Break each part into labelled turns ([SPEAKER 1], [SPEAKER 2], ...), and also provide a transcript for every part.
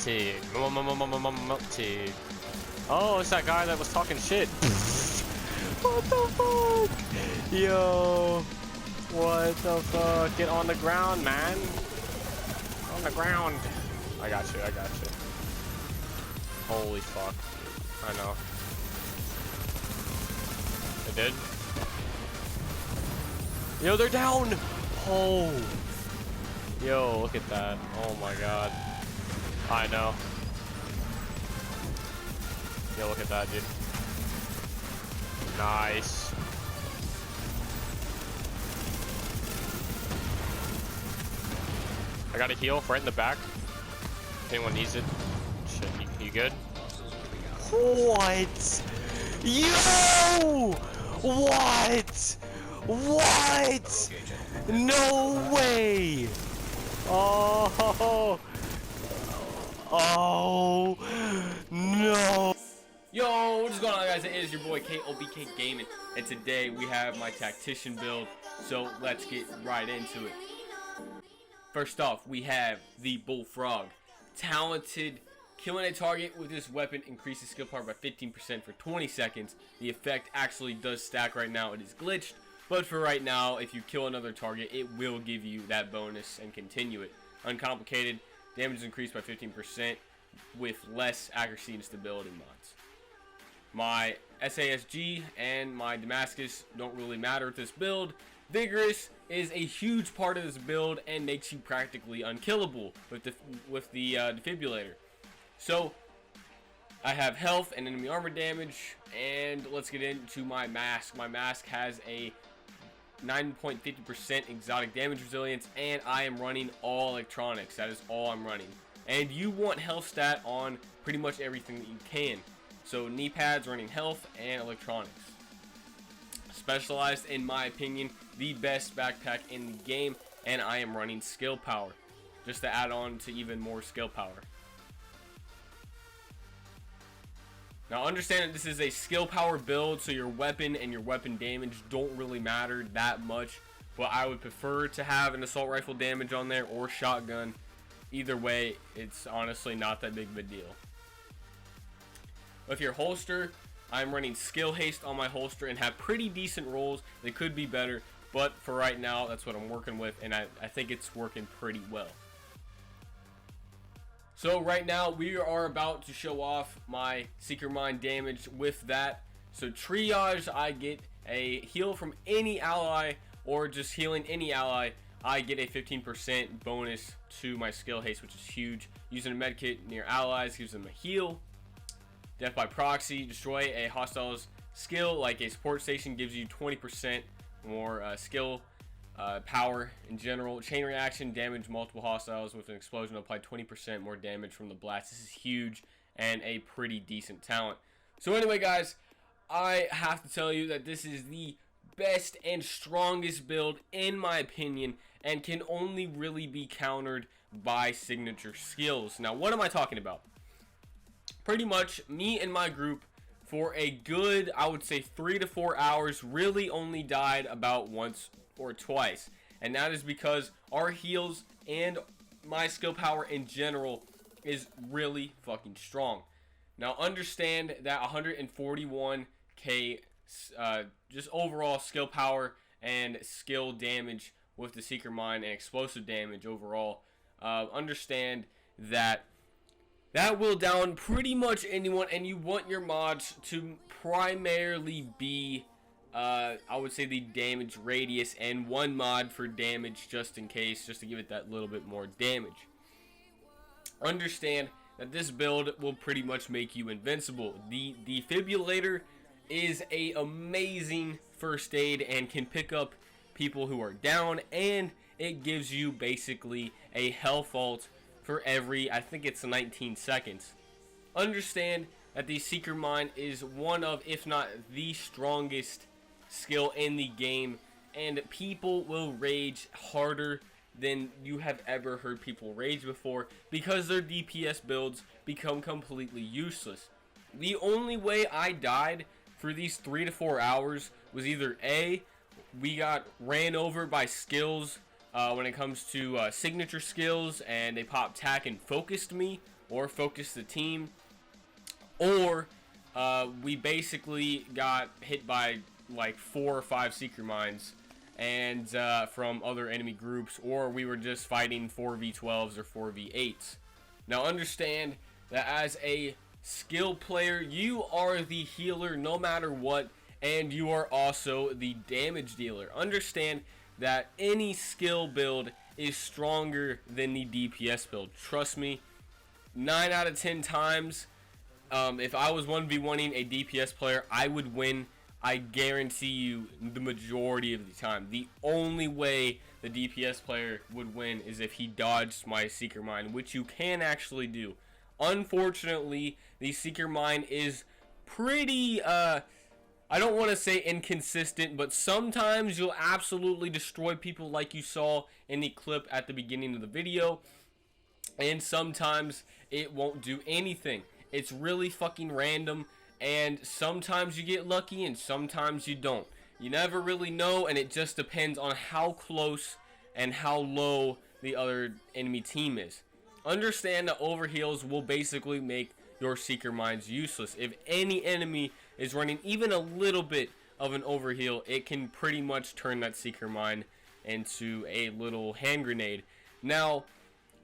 [SPEAKER 1] Tig. Tig. Oh, it's that guy that was talking shit. What the fuck? Yo. What the fuck? Get on the ground, man. On the ground. I got you. Holy fuck. I know. They did? Yo, they're down! Oh. Yo, look at that. Oh my god. I know. Yo, look at that, dude. Nice. I got a heal right in the back. If anyone needs it. Shit, you good? What? Yo! What? What? No way! Oh! Oh! No!
[SPEAKER 2] Yo, what is going on, guys? It is your boy KOBK Gaming, and today we have my Tactician build, so let's get right into it. First off, we have the Bullfrog. Talented. Killing a target with this weapon increases skill power by 15% for 20 seconds. The effect actually does stack right now. It is glitched, but for right now, if you kill another target, it will give you that bonus and continue it. Uncomplicated. Damage is increased by 15% with less accuracy and stability mods. My SASG and my Damascus don't really matter with this build. Vigorous is a huge part of this build and makes you practically unkillable with the defibrillator. So I have health and enemy armor damage, and let's get into my mask. My mask has a 9.50% exotic damage resilience, and I am running all electronics. That is all I'm running. And you want health stat on pretty much everything that you can. So knee pads, running health, and electronics. Specialized, in my opinion, the best backpack in the game, and I am running skill power, just to add on to even more skill power. Now understand that this is a skill power build, so your weapon and your weapon damage don't really matter that much, but I would prefer to have an assault rifle damage on there or shotgun. Either way, it's honestly not that big of a deal. With your holster, I'm running skill haste on my holster and have pretty decent rolls. They could be better, but for right now, that's what I'm working with, and I think it's working pretty well. So right now, we are about to show off my Seeker Mine damage with that. So triage, I get a heal from any ally, or just healing any ally, I get a 15% bonus to my skill haste, which is huge. Using a medkit near allies gives them a heal. Death by proxy, destroy a hostile skill like a support station, gives you 20% more skill power in general. Chain reaction, damage multiple hostiles with an explosion, apply 20% more damage from the blast. This is huge and a pretty decent talent. So anyway, guys, I have to tell you that this is the best and strongest build in my opinion, and can only really be countered by signature skills. Now, what am I talking about? Pretty much me and my group for a good, I would say 3 to 4 hours, really only died about once or twice, and that is because our heals and my skill power in general is really fucking strong. Now understand that 141k just overall skill power and skill damage with the Seeker Mine and explosive damage overall, understand that that will down pretty much anyone, and you want your mods to primarily be I would say the damage radius, and one mod for damage just in case, just to give it that little bit more damage. Understand that this build will pretty much make you invincible. The defibrillator is a amazing first aid and can pick up people who are down, and it gives you basically a health vault for every, I think it's 19 seconds. Understand that the Seeker Mine is one of, if not the strongest skill in the game, and people will rage harder than you have ever heard people rage before, because their DPS builds become completely useless. The only way I died for these 3 to 4 hours was either A, we got ran over by skills when it comes to signature skills, and they popped tack and focused me, or focus the team, or we basically got hit by like 4 or 5 Seeker Mines and from other enemy groups, or we were just fighting 4v12s or 4v8s. Now understand that as a skill player, you are the healer no matter what, and you are also the damage dealer. Understand that any skill build is stronger than the DPS build. Trust me, 9 out of 10 times, if I was 1v1ing a DPS player, I would win. I guarantee you the majority of the time. The only way the DPS player would win is if he dodged my Seeker Mine, which you can actually do. Unfortunately, the Seeker Mine is pretty, I don't want to say inconsistent, but sometimes you'll absolutely destroy people like you saw in the clip at the beginning of the video, and sometimes it won't do anything. It's really fucking random, and sometimes you get lucky and sometimes you don't. You never really know, and it just depends on how close and how low the other enemy team is. Understand that overheals will basically make your Seeker Mines useless. If any enemy is running even a little bit of an overheal, it can pretty much turn that Seeker Mine into a little hand grenade. Now,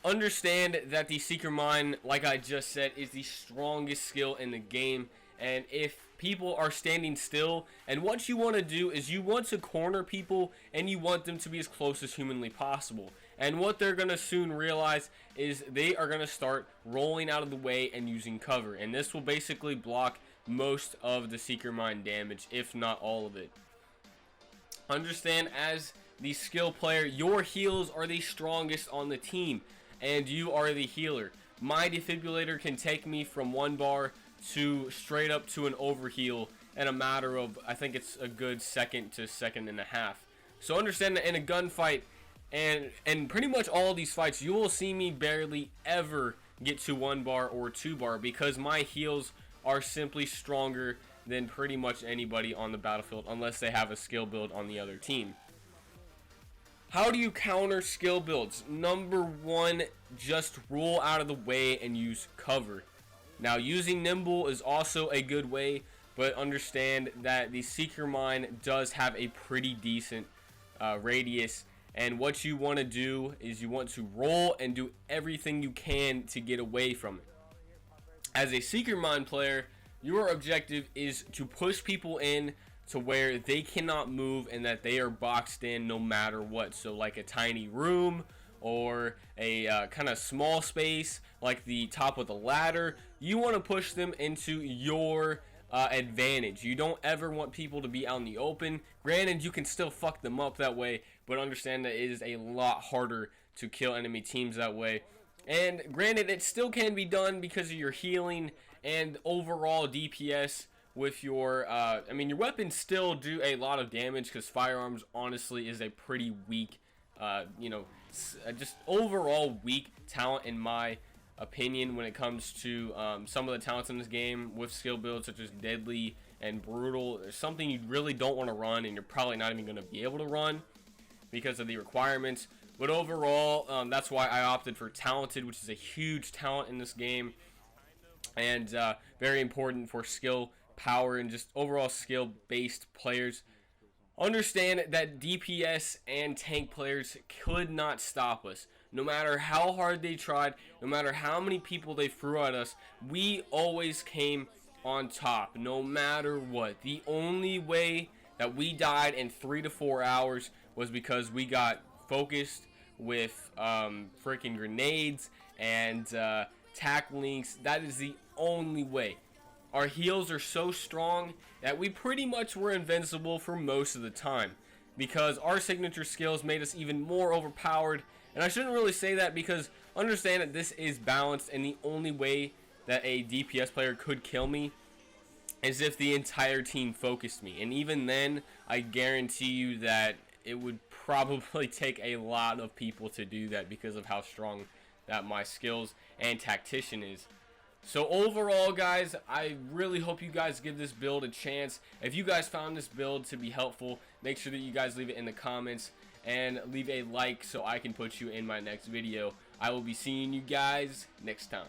[SPEAKER 2] understand that the Seeker Mine, like I just said, is the strongest skill in the game. And if people are standing still, and what you want to do is you want to corner people, and you want them to be as close as humanly possible. And what they're going to soon realize is they are going to start rolling out of the way and using cover. And this will basically block most of the Seeker Mine damage, if not all of it. Understand, as the skill player, your heals are the strongest on the team, and you are the healer. My defibrillator can take me from 1 bar to straight up to an overheal in a matter of, I think it's a good second to second and a half. So understand that in a gunfight and pretty much all these fights, you will see me barely ever get to 1 bar or 2 bar, because my heals are simply stronger than pretty much anybody on the battlefield, unless they have a skill build on the other team. How do you counter skill builds? Number 1, just roll out of the way and use cover. Now, using Nimble is also a good way, but understand that the Seeker Mine does have a pretty decent radius, and what you want to do is you want to roll and do everything you can to get away from it. As a Seeker Mine player, your objective is to push people in to where they cannot move and that they are boxed in no matter what. So like a tiny room, or a kind of small space like the top of the ladder. You want to push them into your advantage. You don't ever want people to be out in the open. Granted, you can still fuck them up that way, but understand that it is a lot harder to kill enemy teams that way. And granted, it still can be done because of your healing and overall DPS with your I mean, your weapons still do a lot of damage, because firearms honestly is a pretty weak you know, just overall weak talent in my opinion when it comes to some of the talents in this game with skill builds such as deadly and brutal. There's something you really don't want to run, and you're probably not even going to be able to run because of the requirements. But overall, that's why I opted for talented, which is a huge talent in this game, and very important for skill, power, and just overall skill based players. Understand that DPS and tank players could not stop us. No matter how hard they tried, no matter how many people they threw at us, we always came on top, no matter what. The only way that we died in 3 to 4 hours was because we got focused with freaking grenades and tac links. That is the only way. Our heals are so strong that we pretty much were invincible for most of the time, because our signature skills made us even more overpowered. And I shouldn't really say that, because understand that this is balanced, and the only way that a DPS player could kill me is if the entire team focused me. And even then, I guarantee you that it would probably take a lot of people to do that because of how strong that my skills and tactician is. So overall, guys, I really hope you guys give this build a chance. If you guys found this build to be helpful, make sure that you guys leave it in the comments and leave a like so I can put you in my next video. I will be seeing you guys next time.